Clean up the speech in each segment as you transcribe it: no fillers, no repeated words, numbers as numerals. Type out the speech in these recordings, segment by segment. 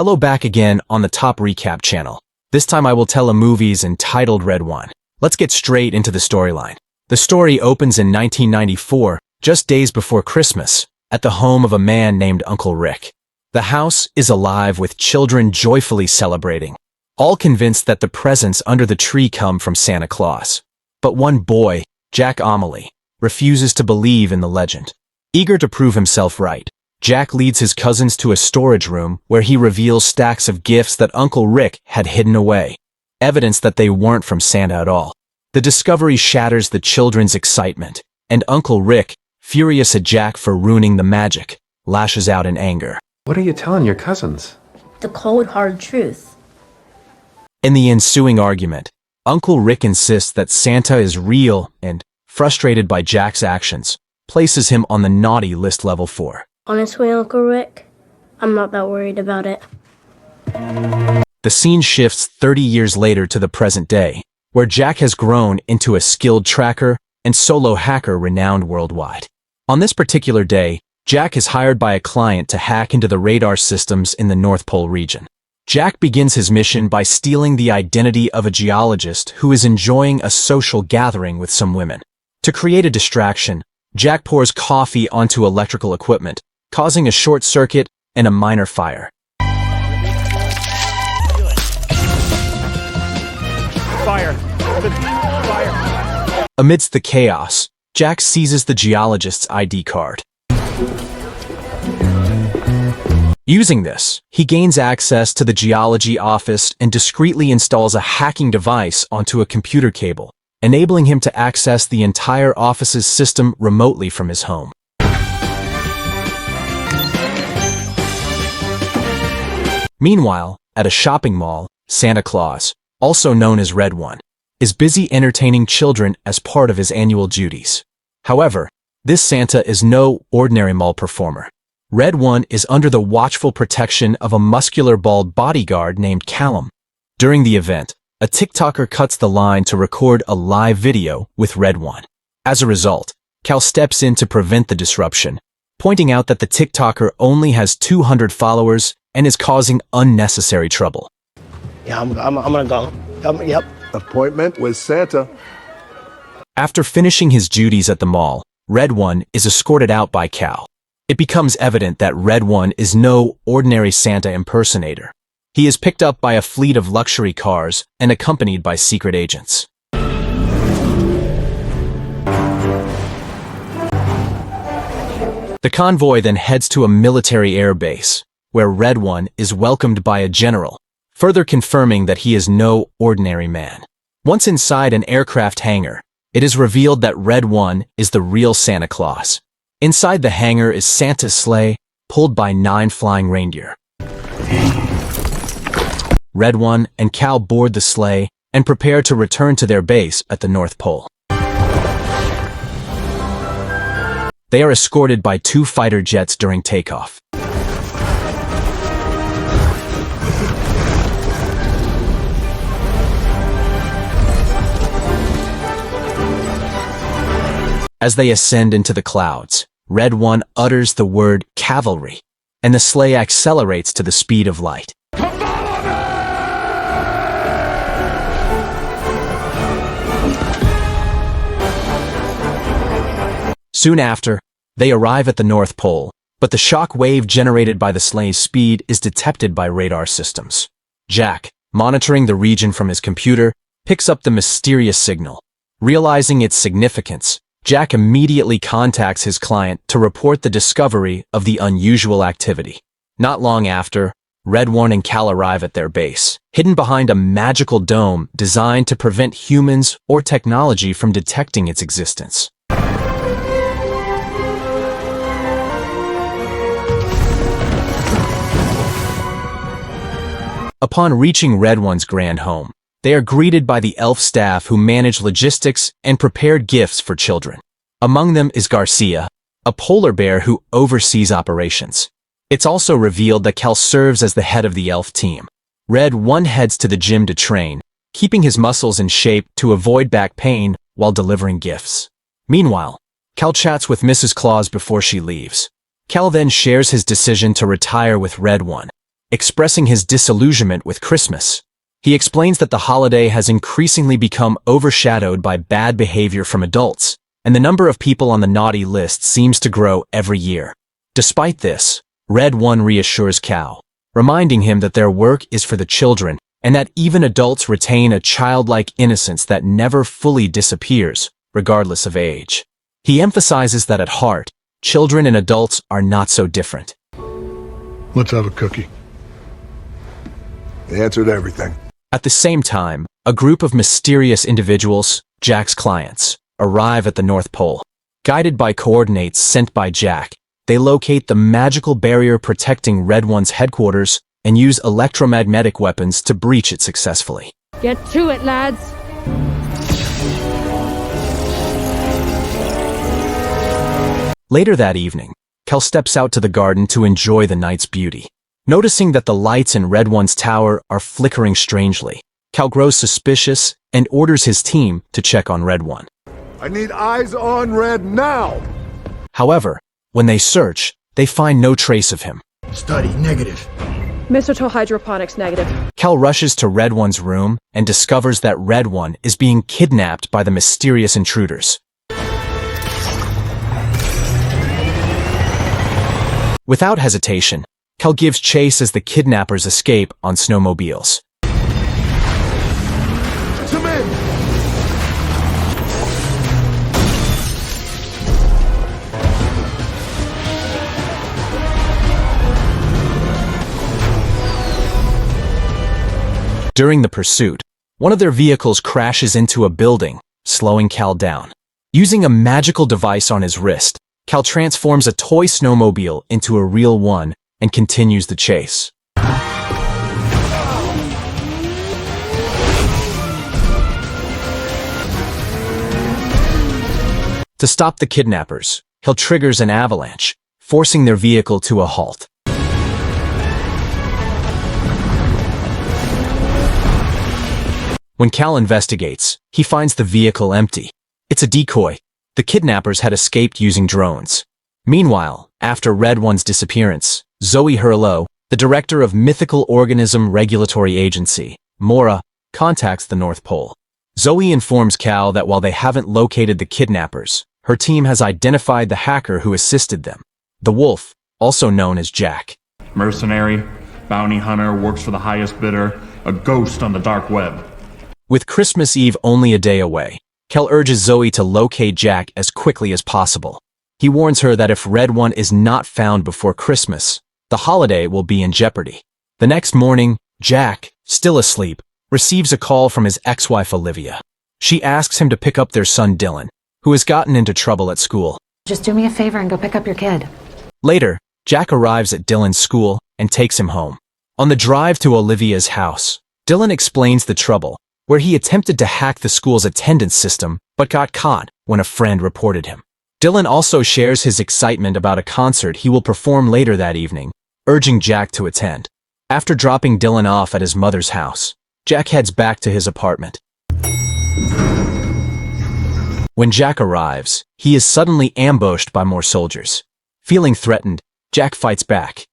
Hello, back again on the Top Recap channel. This time I will tell a movie's entitled Red One. Let's get straight into the storyline. The story opens in 1994, just days before Christmas, at the home of a man named Uncle Rick. The house is alive with children joyfully celebrating, all convinced that the presents under the tree come from Santa Claus. But one boy, Jack Amelie, refuses to believe in the legend. Eager to prove himself right, Jack leads his cousins to a storage room where he reveals stacks of gifts that Uncle Rick had hidden away, evidence that they weren't from Santa at all. The discovery shatters the children's excitement, and Uncle Rick, furious at Jack for ruining the magic, lashes out in anger. What are you telling your cousins? The cold, hard truth. In the ensuing argument, Uncle Rick insists that Santa is real and, frustrated by Jack's actions, places him on the naughty list level 4. Honestly, Uncle Rick, I'm not that worried about it. The scene shifts 30 years later to the present day, where Jack has grown into a skilled tracker and solo hacker renowned worldwide. On this particular day, Jack is hired by a client to hack into the radar systems in the North Pole region. Jack begins his mission by stealing the identity of a geologist who is enjoying a social gathering with some women. To create a distraction, Jack pours coffee onto electrical equipment, causing a short circuit and a minor fire. Fire! Fire! Amidst the chaos, Jack seizes the geologist's ID card. Using this, he gains access to the geology office and discreetly installs a hacking device onto a computer cable, enabling him to access the entire office's system remotely from his home. Meanwhile, at a shopping mall, Santa Claus, also known as Red One, is busy entertaining children as part of his annual duties. However, this Santa is no ordinary mall performer. Red One is under the watchful protection of a muscular bald bodyguard named Callum. During the event, a TikToker cuts the line to record a live video with Red One. As a result, Cal steps in to prevent the disruption, pointing out that the TikToker only has 200 followers and is causing unnecessary trouble. Yeah, I'm gonna go. Yep. Appointment with Santa. After finishing his duties at the mall, Red One is escorted out by Cal. It becomes evident that Red One is no ordinary Santa impersonator. He is picked up by a fleet of luxury cars and accompanied by secret agents. The convoy then heads to a military air base, where Red One is welcomed by a general, further confirming that he is no ordinary man. Once inside an aircraft hangar, it is revealed that Red One is the real Santa Claus. Inside the hangar is Santa's sleigh, pulled by 9 flying reindeer. Red One and Cal board the sleigh and prepare to return to their base at the North Pole. They are escorted by 2 fighter jets during takeoff. As they ascend into the clouds, Red One utters the word cavalry, and the sleigh accelerates to the speed of light. Soon after, they arrive at the North Pole, but the shock wave generated by the sleigh's speed is detected by radar systems. Jack, monitoring the region from his computer, picks up the mysterious signal. Realizing its significance, Jack immediately contacts his client to report the discovery of the unusual activity. Not long after, Red One and Cal arrive at their base, hidden behind a magical dome designed to prevent humans or technology from detecting its existence. Upon reaching Red One's grand home, they are greeted by the elf staff who manage logistics and prepared gifts for children. Among them is Garcia, a polar bear who oversees operations. It's also revealed that Cal serves as the head of the elf team. Red One heads to the gym to train, keeping his muscles in shape to avoid back pain while delivering gifts. Meanwhile, Cal chats with Mrs. Claus before she leaves. Cal then shares his decision to retire with Red One. expressing his disillusionment with Christmas. He explains that the holiday has increasingly become overshadowed by bad behavior from adults, and the number of people on the naughty list seems to grow every year. Despite this, Red One reassures Cal, reminding him that their work is for the children and that even adults retain a childlike innocence that never fully disappears, regardless of age. He emphasizes that at heart, children and adults are not so different. Let's have a cookie. The answer to everything. At the same time, a group of mysterious individuals, Jack's clients, arrive at the North Pole. Guided by coordinates sent by Jack, they locate the magical barrier protecting Red One's headquarters and use electromagnetic weapons to breach it successfully. Get to it, lads! Later that evening, Cal steps out to the garden to enjoy the night's beauty. Noticing that the lights in Red One's tower are flickering strangely, Cal grows suspicious and orders his team to check on Red One. I need eyes on Red now! However, when they search, they find no trace of him. Study negative. Mistletoe hydroponics negative. Cal rushes to Red One's room and discovers that Red One is being kidnapped by the mysterious intruders. Without hesitation, Cal gives chase as the kidnappers escape on snowmobiles. Some in! During the pursuit, one of their vehicles crashes into a building, slowing Cal down. Using a magical device on his wrist, Cal transforms a toy snowmobile into a real one and continues the chase. To stop the kidnappers, Cal triggers an avalanche, forcing their vehicle to a halt. When Cal investigates, he finds the vehicle empty. It's a decoy. The kidnappers had escaped using drones. Meanwhile, after Red One's disappearance, Zoe Hurlow, the director of Mythical Organism Regulatory Agency, MORA, contacts the North Pole. Zoe informs Cal that while they haven't located the kidnappers, her team has identified the hacker who assisted them. The Wolf, also known as Jack. Mercenary, bounty hunter, works for the highest bidder, a ghost on the dark web. With Christmas Eve only a day away, Cal urges Zoe to locate Jack as quickly as possible. He warns her that if Red One is not found before Christmas, the holiday will be in jeopardy. The next morning, Jack, still asleep, receives a call from his ex-wife Olivia. She asks him to pick up their son Dylan, who has gotten into trouble at school. Just do me a favor and go pick up your kid. Later, Jack arrives at Dylan's school and takes him home. On the drive to Olivia's house, Dylan explains the trouble, where he attempted to hack the school's attendance system but got caught when a friend reported him. Dylan also shares his excitement about a concert he will perform later that evening, urging Jack to attend. After dropping Dylan off at his mother's house, Jack heads back to his apartment. When Jack arrives, he is suddenly ambushed by more soldiers. Feeling threatened, Jack fights back.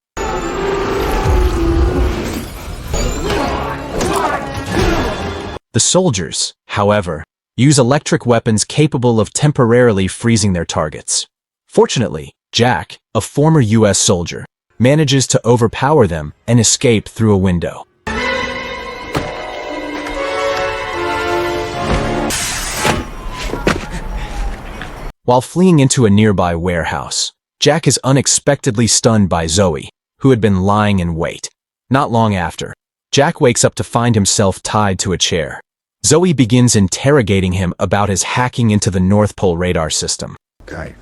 The soldiers, however, use electric weapons capable of temporarily freezing their targets. Fortunately, Jack, a former U.S. soldier, manages to overpower them and escape through a window. While fleeing into a nearby warehouse, Jack is unexpectedly stunned by Zoe, who had been lying in wait. Not long after, Jack wakes up to find himself tied to a chair. Zoe begins interrogating him about his hacking into the North Pole radar system. Okay,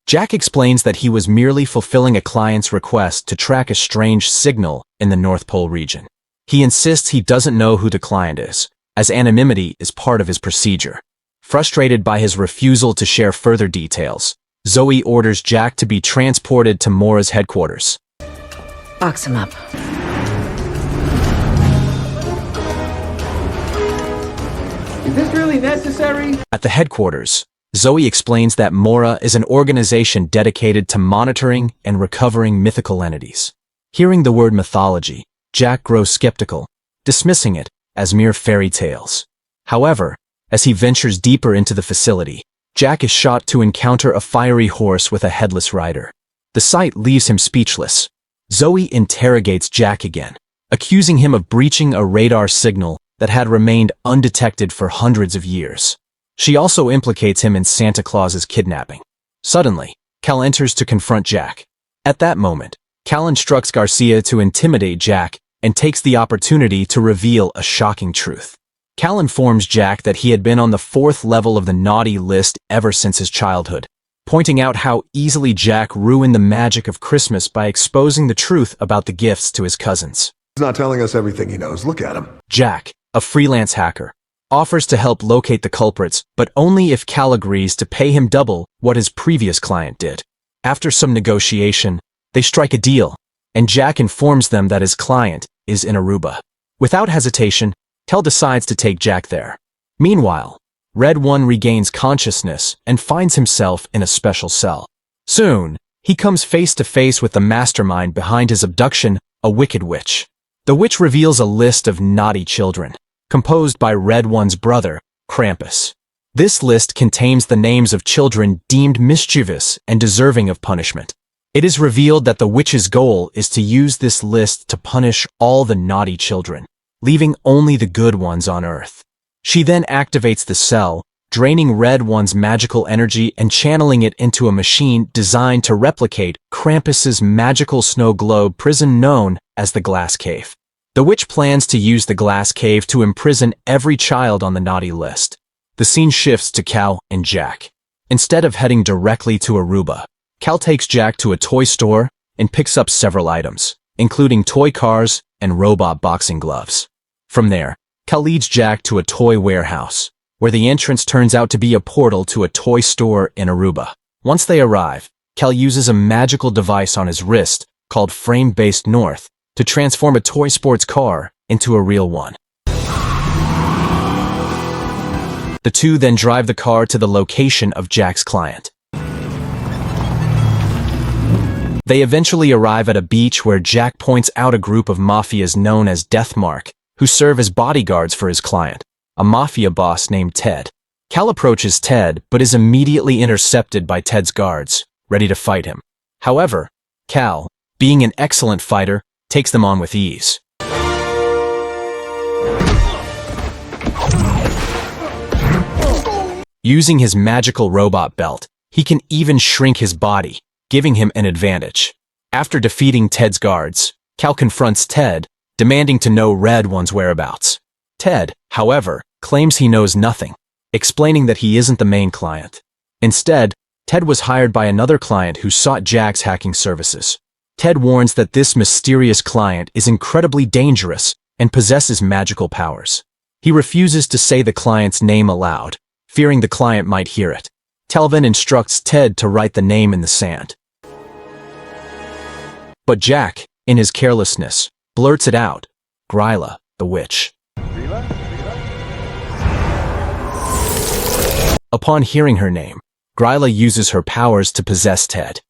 Jack explains that he was merely fulfilling a client's request to track a strange signal in the North Pole region. He insists he doesn't know who the client is, as anonymity is part of his procedure. Frustrated by his refusal to share further details, Zoe orders Jack to be transported to Mora's headquarters. Box him up. is this really necessary? At the headquarters, Zoe explains that Mora is an organization dedicated to monitoring and recovering mythical entities. Hearing the word mythology, Jack grows skeptical, dismissing it as mere fairy tales. However, as he ventures deeper into the facility, Jack is shocked to encounter a fiery horse with a headless rider. The sight leaves him speechless. Zoe interrogates Jack again, accusing him of breaching a radar signal that had remained undetected for hundreds of years. She also implicates him in Santa Claus's kidnapping. Suddenly, Cal enters to confront Jack. At that moment, Cal instructs Garcia to intimidate Jack and takes the opportunity to reveal a shocking truth. Cal informs Jack that he had been on the 4th level of the naughty list ever since his childhood, pointing out how easily Jack ruined the magic of Christmas by exposing the truth about the gifts to his cousins. He's not telling us everything he knows. Look at him. Jack, a freelance hacker, offers to help locate the culprits, but only if Cal agrees to pay him double what his previous client did. After some negotiation, they strike a deal, and Jack informs them that his client is in Aruba. Without hesitation, Cal decides to take Jack there. Meanwhile, Red One regains consciousness and finds himself in a special cell. Soon, he comes face to face with the mastermind behind his abduction, a wicked witch. The witch reveals a list of naughty children, composed by Red One's brother, Krampus. This list contains the names of children deemed mischievous and deserving of punishment. It is revealed that the witch's goal is to use this list to punish all the naughty children, leaving only the good ones on Earth. She then activates the cell, draining Red One's magical energy and channeling it into a machine designed to replicate Krampus's magical snow globe prison known as the Glass Cave. The witch plans to use the Glass Cave to imprison every child on the naughty list. The scene shifts to Cal and Jack. Instead of heading directly to Aruba, Cal takes Jack to a toy store and picks up several items, including toy cars and robot boxing gloves. From there, Cal leads Jack to a toy warehouse, where the entrance turns out to be a portal to a toy store in Aruba. Once they arrive, Cal uses a magical device on his wrist called Frame-Based North to transform a toy sports car into a real one. The two then drive the car to the location of Jack's client. They eventually arrive at a beach where Jack points out a group of mafias known as Deathmark, who serve as bodyguards for his client, a mafia boss named Ted. Cal approaches Ted, but is immediately intercepted by Ted's guards, ready to fight him. However, Cal, being an excellent fighter, takes them on with ease. Using his magical robot belt, he can even shrink his body, giving him an advantage. After defeating Ted's guards, Cal confronts Ted, demanding to know Red One's whereabouts. Ted, however, claims he knows nothing, explaining that he isn't the main client. Instead, Ted was hired by another client who sought Jack's hacking services. Ted warns that this mysterious client is incredibly dangerous and possesses magical powers. He refuses to say the client's name aloud, fearing the client might hear it. Cal then instructs Ted to write the name in the sand. But Jack, in his carelessness, blurts it out, Gryla, the witch. Upon hearing her name, Gryla uses her powers to possess Ted.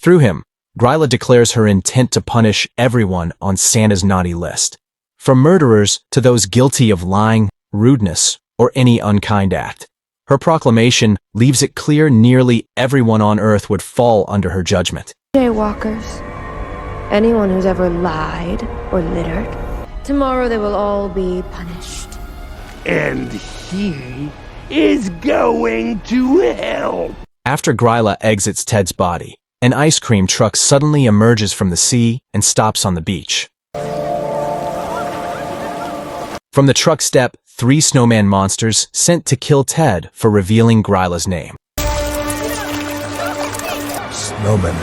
Through him, Gryla declares her intent to punish everyone on Santa's naughty list, from murderers to those guilty of lying, rudeness, or any unkind act. Her proclamation leaves it clear nearly everyone on Earth would fall under her judgment. Jaywalkers, anyone who's ever lied or littered, tomorrow they will all be punished. And he is going to hell. After Gryla exits Ted's body, an ice cream truck suddenly emerges from the sea and stops on the beach. From the truck step 3 snowman monsters sent to kill Ted for revealing Gryla's name. Snowman.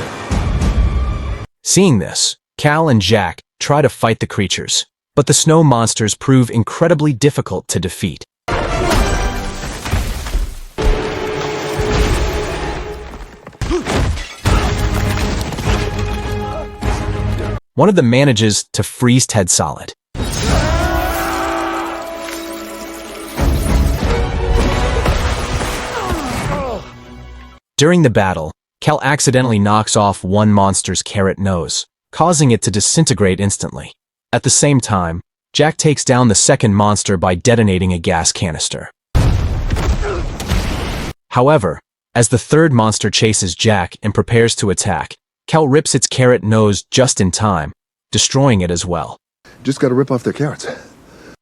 Seeing this, Cal and Jack try to fight the creatures, but the snow monsters prove incredibly difficult to defeat. One of them manages to freeze Ted solid. During the battle, Cal accidentally knocks off one monster's carrot nose, causing it to disintegrate instantly. At the same time, Jack takes down the second monster by detonating a gas canister. However, as the third monster chases Jack and prepares to attack, Cal rips its carrot nose just in time, destroying it as well. Just gotta rip off their carrots.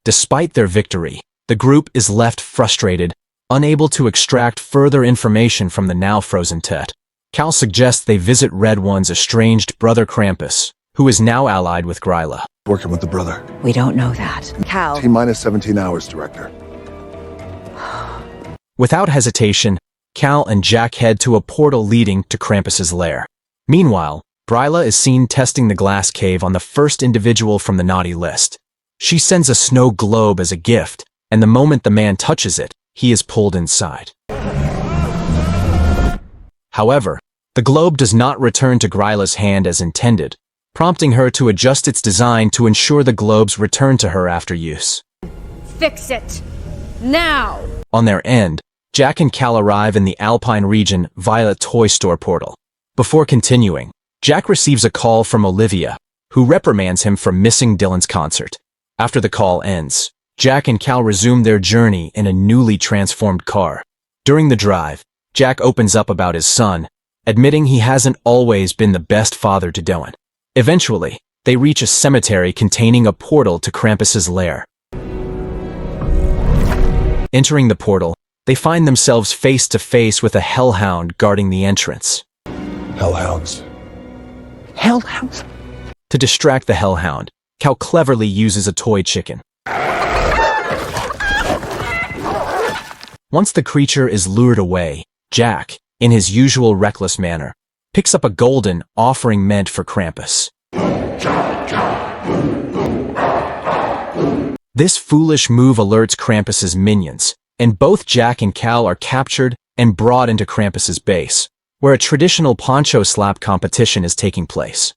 Despite their victory, the group is left frustrated, unable to extract further information from the now frozen Tet. Cal suggests they visit Red One's estranged brother Krampus, who is now allied with Gryla. Working with the brother. We don't know that. Cal. T-minus 17 hours, Director. Without hesitation, Cal and Jack head to a portal leading to Krampus's lair. Meanwhile, Gryla is seen testing the glass cave on the first individual from the naughty list. She sends a snow globe as a gift, and the moment the man touches it, he is pulled inside. However, the globe does not return to Gryla's hand as intended, prompting her to adjust its design to ensure the globes return to her after use. Fix it! Now! On their end, Jack and Cal arrive in the Alpine region via a toy store portal. Before continuing, Jack receives a call from Olivia, who reprimands him for missing Dylan's concert. After the call ends, Jack and Cal resume their journey in a newly transformed car. During the drive, Jack opens up about his son, admitting he hasn't always been the best father to Dylan. Eventually, they reach a cemetery containing a portal to Krampus's lair. Entering the portal, they find themselves face to face with a hellhound guarding the entrance. Hellhounds. Hellhounds? To distract the hellhound, Cal cleverly uses a toy chicken. Once the creature is lured away, Jack, in his usual reckless manner, picks up a golden offering meant for Krampus. This foolish move alerts Krampus's minions, and both Jack and Cal are captured and brought into Krampus's base, where a traditional poncho slap competition is taking place.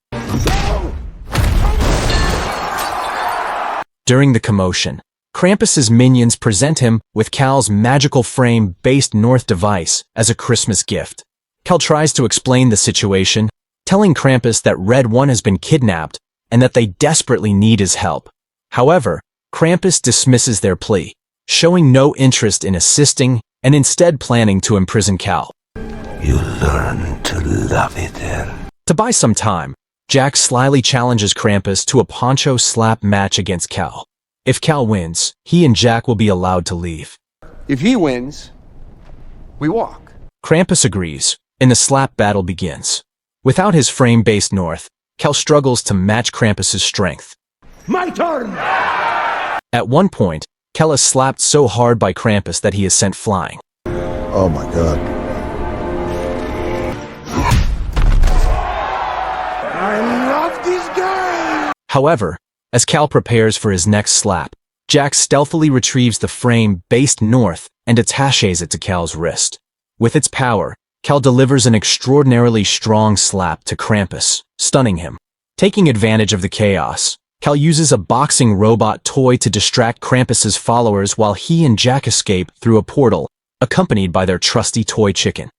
During the commotion, Krampus's minions present him with Cal's magical frame-based North device as a Christmas gift. Cal tries to explain the situation, telling Krampus that Red One has been kidnapped and that they desperately need his help. However, Krampus dismisses their plea, showing no interest in assisting and instead planning to imprison Cal. You learn to love it then. To buy some time, Jack slyly challenges Krampus to a poncho slap match against Cal. If Cal wins, he and Jack will be allowed to leave. If he wins, we walk. Krampus agrees, and the slap battle begins. Without his frame-based North, Cal struggles to match Krampus's strength. My turn! At one point, Cal is slapped so hard by Krampus that he is sent flying. Oh my god. I love this game! However, as Cal prepares for his next slap, Jack stealthily retrieves the frame-based North and attaches it to Cal's wrist. With its power, Cal delivers an extraordinarily strong slap to Krampus, stunning him. Taking advantage of the chaos, Cal uses a boxing robot toy to distract Krampus's followers while he and Jack escape through a portal, accompanied by their trusty toy chicken.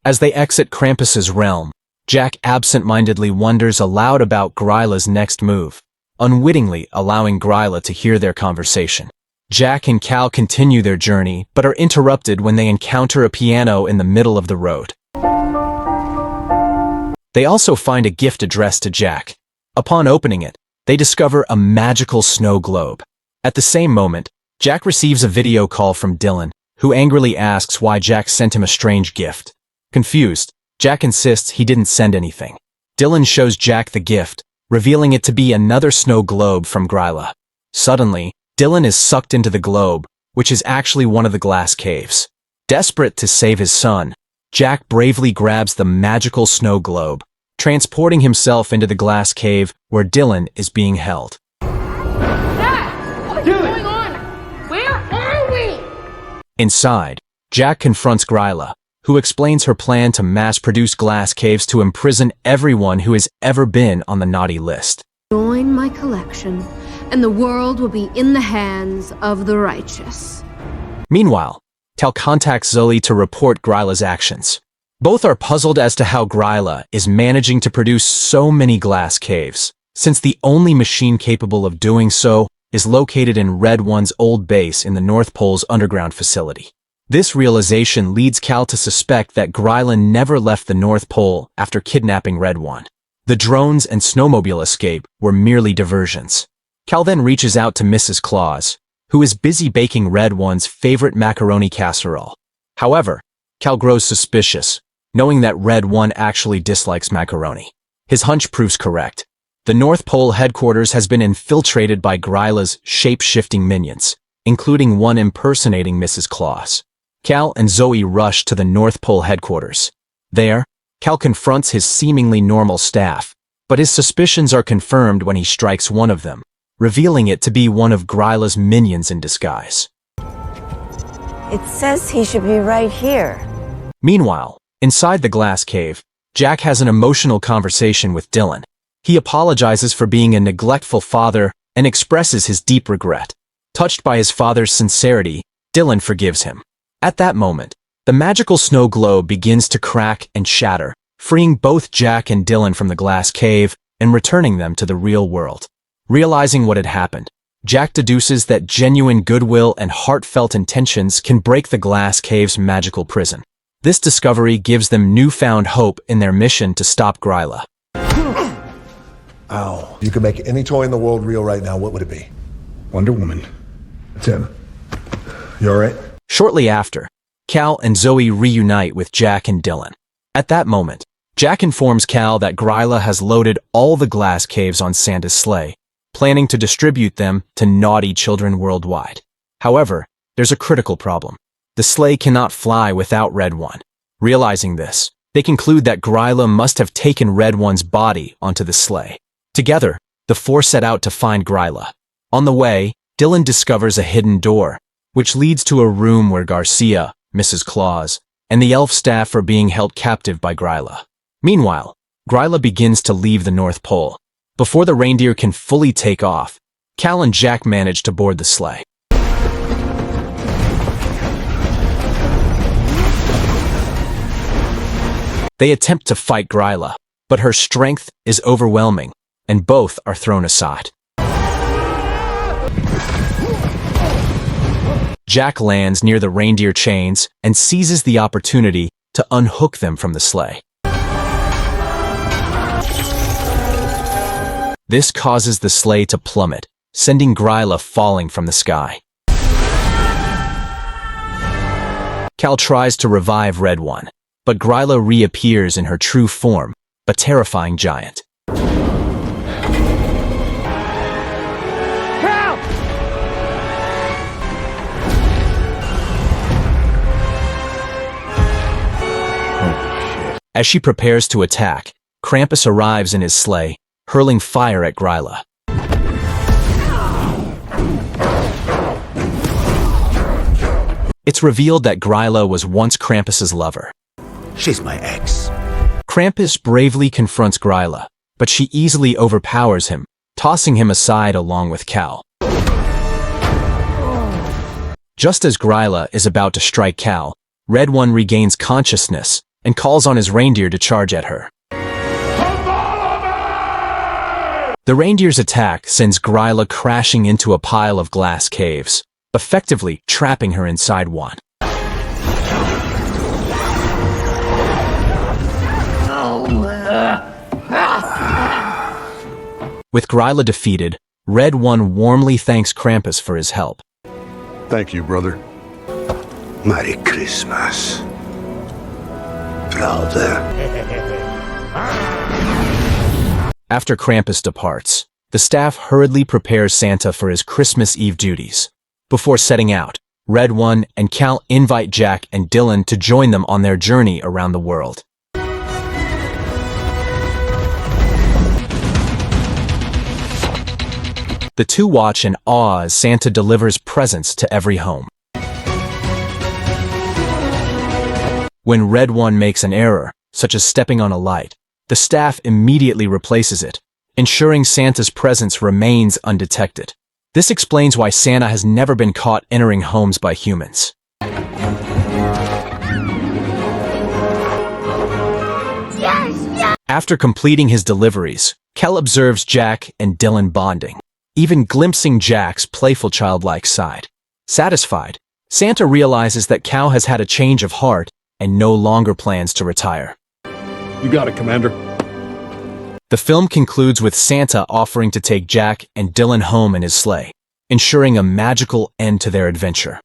As they exit Krampus's realm, Jack absent-mindedly wonders aloud about Gryla's next move, unwittingly allowing Gryla to hear their conversation. Jack and Cal continue their journey, but are interrupted when they encounter a piano in the middle of the road. They also find a gift addressed to Jack. Upon opening it, they discover a magical snow globe. At the same moment, Jack receives a video call from Dylan, who angrily asks why Jack sent him a strange gift. Confused, Jack insists he didn't send anything. Dylan shows Jack the gift, revealing it to be another snow globe from Gryla. Suddenly, Dylan is sucked into the globe, which is actually one of the glass caves. Desperate to save his son, Jack bravely grabs the magical snow globe, transporting himself into the glass cave where Dylan is being held. Dad! What is going on? Where are we? Inside, Jack confronts Gryla, who explains her plan to mass-produce glass caves to imprison everyone who has ever been on the naughty list. Join my collection, and the world will be in the hands of the righteous. Meanwhile, Cal contacts Zoe to report Gryla's actions. Both are puzzled as to how Gryla is managing to produce so many glass caves, since the only machine capable of doing so is located in Red One's old base in the North Pole's underground facility. This realization leads Cal to suspect that Gryla never left the North Pole after kidnapping Red One. The drones and snowmobile escape were merely diversions. Cal then reaches out to Mrs. Claus, who is busy baking Red One's favorite macaroni casserole. However, Cal grows suspicious, knowing that Red One actually dislikes macaroni. His hunch proves correct. The North Pole headquarters has been infiltrated by Gryla's shape-shifting minions, including one impersonating Mrs. Claus. Cal and Zoe rush to the North Pole headquarters. There, Cal confronts his seemingly normal staff, but his suspicions are confirmed when he strikes one of them, revealing it to be one of Gryla's minions in disguise. It says he should be right here. Meanwhile, inside the glass cave, Jack has an emotional conversation with Dylan. He apologizes for being a neglectful father and expresses his deep regret. Touched by his father's sincerity, Dylan forgives him. At that moment, the magical snow globe begins to crack and shatter, freeing both Jack and Dylan from the glass cave and returning them to the real world. Realizing what had happened, Jack deduces that genuine goodwill and heartfelt intentions can break the glass cave's magical prison. This discovery gives them newfound hope in their mission to stop Gryla. Ow. You could make any toy in the world real right now, what would it be? Wonder Woman. Tim. You alright? Shortly after, Cal and Zoe reunite with Jack and Dylan. At that moment, Jack informs Cal that Gryla has loaded all the glass caves on Santa's sleigh, planning to distribute them to naughty children worldwide. However, there's a critical problem. The sleigh cannot fly without Red One. Realizing this, they conclude that Gryla must have taken Red One's body onto the sleigh. Together, the four set out to find Gryla. On the way, Dylan discovers a hidden door, which leads to a room where Garcia, Mrs. Claus, and the elf staff are being held captive by Gryla. Meanwhile, Gryla begins to leave the North Pole. Before the reindeer can fully take off, Cal and Jack manage to board the sleigh. They attempt to fight Gryla, but her strength is overwhelming, and both are thrown aside. Jack lands near the reindeer chains and seizes the opportunity to unhook them from the sleigh. This causes the sleigh to plummet, sending Gryla falling from the sky. Cal tries to revive Red One, but Gryla reappears in her true form, a terrifying giant. As she prepares to attack, Krampus arrives in his sleigh, hurling fire at Gryla. It's revealed that Gryla was once Krampus's lover. She's my ex. Krampus bravely confronts Gryla, but she easily overpowers him, tossing him aside along with Cal. Just as Gryla is about to strike Cal, Red One regains consciousness and calls on his reindeer to charge at her. The reindeer's attack sends Gryla crashing into a pile of glass caves, effectively trapping her inside one. With Gryla defeated, Red One warmly thanks Krampus for his help. Thank you, brother. Merry Christmas, brother. After Krampus departs, the staff hurriedly prepares Santa for his Christmas Eve duties. Before setting out, Red One and Cal invite Jack and Dylan to join them on their journey around the world. The two watch in awe as Santa delivers presents to every home. When Red One makes an error, such as stepping on a light, the staff immediately replaces it, ensuring Santa's presence remains undetected. This explains why Santa has never been caught entering homes by humans. After completing his deliveries, Kel observes Jack and Dylan bonding, even glimpsing Jack's playful childlike side. Satisfied, Santa realizes that Cal has had a change of heart and no longer plans to retire. You got it, Commander. The film concludes with Santa offering to take Jack and Dylan home in his sleigh, ensuring a magical end to their adventure.